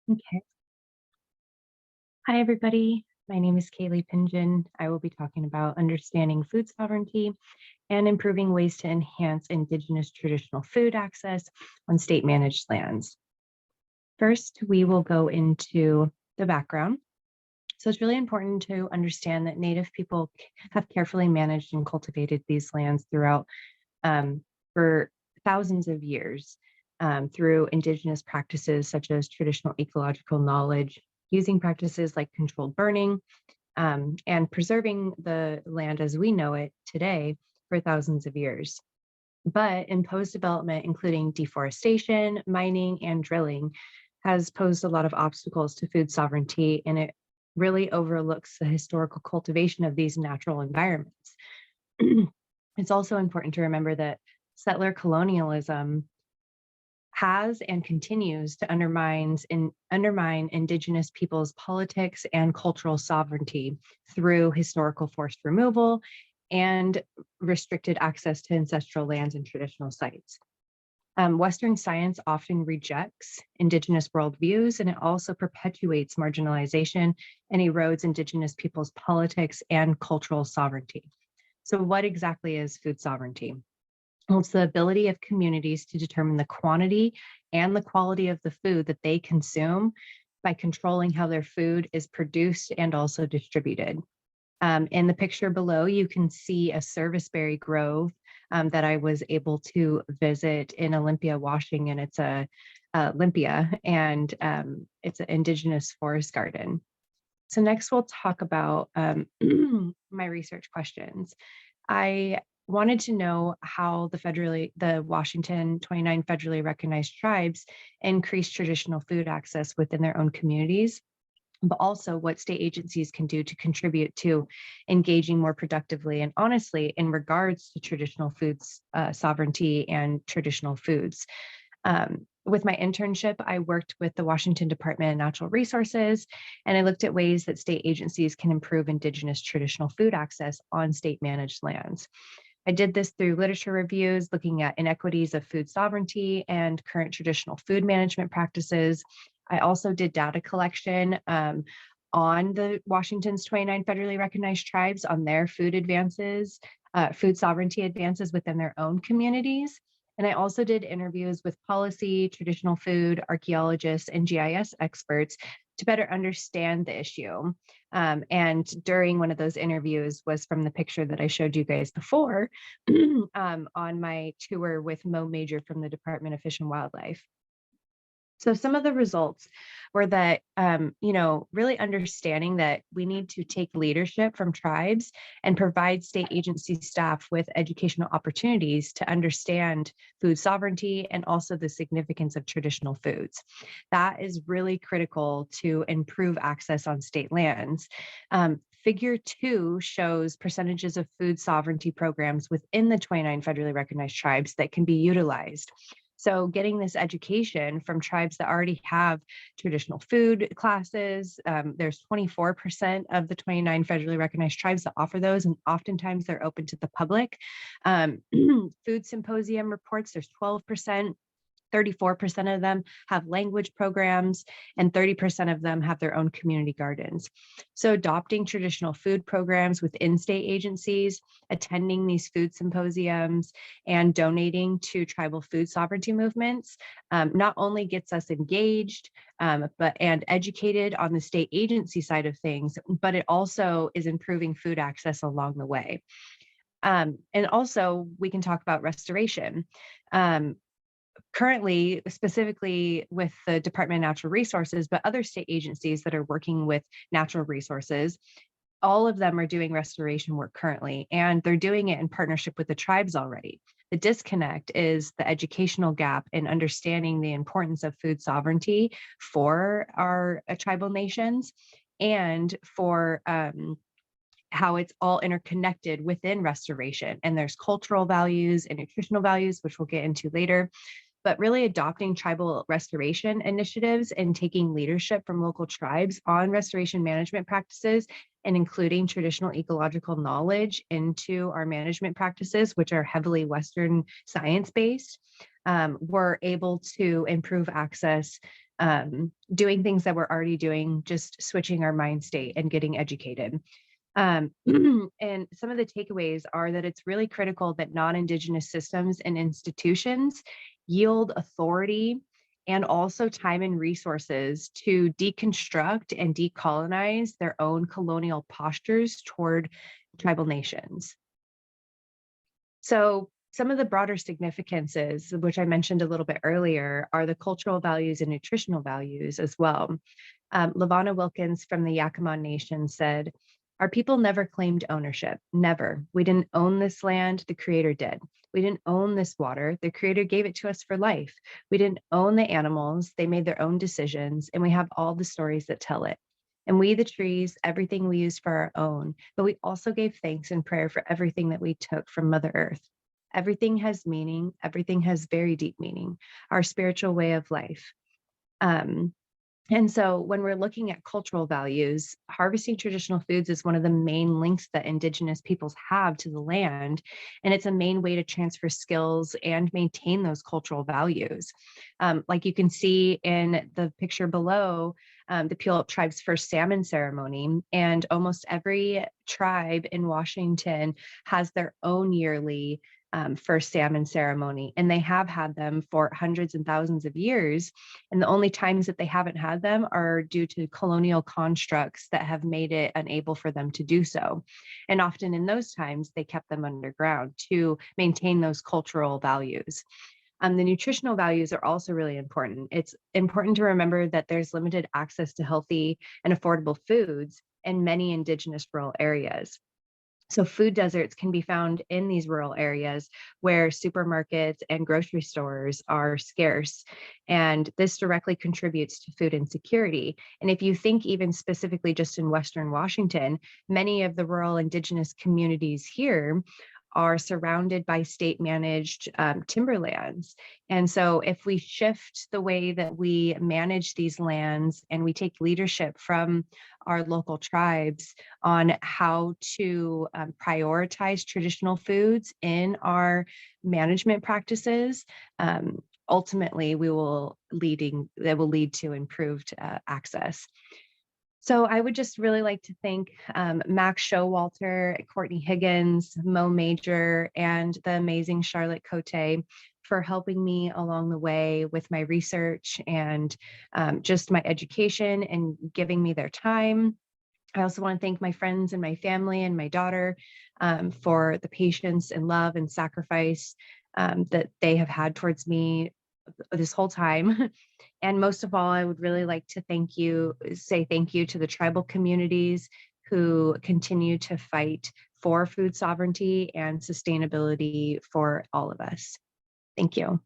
Okay. Hi, everybody. My name is Kayley Pingeon. I will be talking about understanding food sovereignty and improving ways to enhance Indigenous traditional food access on state managed lands. First, we will go into the background. So it's really important to understand that Native people have carefully managed and cultivated these lands throughout for thousands of years through Indigenous practices such as traditional ecological knowledge, using practices like controlled burning, and preserving the land as we know it today for thousands of years. But imposed development, including deforestation, mining, and drilling, has posed a lot of obstacles to food sovereignty, and it really overlooks the historical cultivation of these natural environments. It's also important to remember that settler colonialism has and continues to undermine Indigenous peoples' politics and cultural sovereignty through historical forced removal and restricted access to ancestral lands and traditional sites. Western science often rejects Indigenous worldviews, and it also perpetuates marginalization and erodes Indigenous peoples' politics and cultural sovereignty. So, what exactly is food sovereignty? Well, it's the ability of communities to determine the quantity and the quality of the food that they consume by controlling how their food is produced and also distributed. In the picture below, you can see a serviceberry grove that I was able to visit in Olympia, Washington. It's a Olympia, and it's an indigenous forest garden. So next we'll talk about my research questions. I wanted to know how the Washington 29 federally recognized tribes increase traditional food access within their own communities, but also what state agencies can do to contribute to engaging more productively and honestly in regards to traditional foods sovereignty and traditional foods. With my internship, I worked with the Washington Department of Natural Resources, and I looked at ways that state agencies can improve Indigenous traditional food access on state managed lands. I did this through literature reviews, looking at inequities of food sovereignty and current traditional food management practices. I also did data collection on the Washington's 29 federally recognized tribes on their food advances, food sovereignty advances within their own communities. And I also did interviews with policy, traditional food, archaeologists, and GIS experts to better understand the issue. And during one of those interviews was from the picture that I showed you guys before on my tour with Mo Major from the Department of Fish and Wildlife. So some of the results were that, really understanding that we need to take leadership from tribes and provide state agency staff with educational opportunities to understand food sovereignty and also the significance of traditional foods. That is really critical to improve access on state lands. Figure 2 shows percentages of food sovereignty programs within the 29 federally recognized tribes that can be utilized. So getting this education from tribes that already have traditional food classes, there's 24% of the 29 federally recognized tribes that offer those, and oftentimes they're open to the public. Food Symposium reports there's 12%. 34% of them have language programs, and 30% of them have their own community gardens. So adopting traditional food programs within state agencies, attending these food symposiums, and donating to tribal food sovereignty movements not only gets us engaged and educated on the state agency side of things, but it also is improving food access along the way. And also we can talk about restoration. Currently, specifically with the Department of Natural Resources, but other state agencies that are working with natural resources, all of them are doing restoration work currently, and they're doing it in partnership with the tribes already. The disconnect is the educational gap in understanding the importance of food sovereignty for our tribal nations and for how it's all interconnected within restoration. And there's cultural values and nutritional values, which we'll get into later, but really adopting tribal restoration initiatives and taking leadership from local tribes on restoration management practices and including traditional ecological knowledge into our management practices, which are heavily Western science-based, were able to improve access, doing things that we're already doing, just switching our mind state and getting educated. And some of the takeaways are that it's really critical that non-Indigenous systems and institutions yield authority and also time and resources to deconstruct and decolonize their own colonial postures toward tribal nations. So some of the broader significances, which I mentioned a little bit earlier, are the cultural values and nutritional values as well. Lavana Wilkins from the Yakama Nation said, "Our people never claimed ownership, never. We didn't own this land, the Creator did. We didn't own this water, the Creator gave it to us for life. We didn't own the animals, they made their own decisions, and we have all the stories that tell it. And we, the trees, everything we used for our own, but we also gave thanks and prayer for everything that we took from Mother Earth. Everything has meaning, everything has very deep meaning, our spiritual way of life." And so when we're looking at cultural values, harvesting traditional foods is one of the main links that Indigenous peoples have to the land. And it's a main way to transfer skills and maintain those cultural values. Like you can see in the picture below, the Puyallup tribe's first salmon ceremony. And almost every tribe in Washington has their own yearly first salmon ceremony, and they have had them for hundreds and thousands of years. And the only times that they haven't had them are due to colonial constructs that have made it unable for them to do so. And often in those times, they kept them underground to maintain those cultural values. The nutritional values are also really important. It's important to remember that there's limited access to healthy and affordable foods in many Indigenous rural areas. So food deserts can be found in these rural areas where supermarkets and grocery stores are scarce. And this directly contributes to food insecurity. And if you think even specifically just in Western Washington, many of the rural Indigenous communities here are surrounded by state managed timberlands. And so if we shift the way that we manage these lands and we take leadership from our local tribes on how to prioritize traditional foods in our management practices, ultimately that will lead to improved access. So I would just really like to thank Max Showalter, Courtney Higgins, Mo Major, and the amazing Charlotte Cote for helping me along the way with my research and just my education and giving me their time. I also want to thank my friends and my family and my daughter for the patience and love and sacrifice that they have had towards me this whole time. And most of all, I would really like to say thank you to the tribal communities who continue to fight for food sovereignty and sustainability for all of us. Thank you.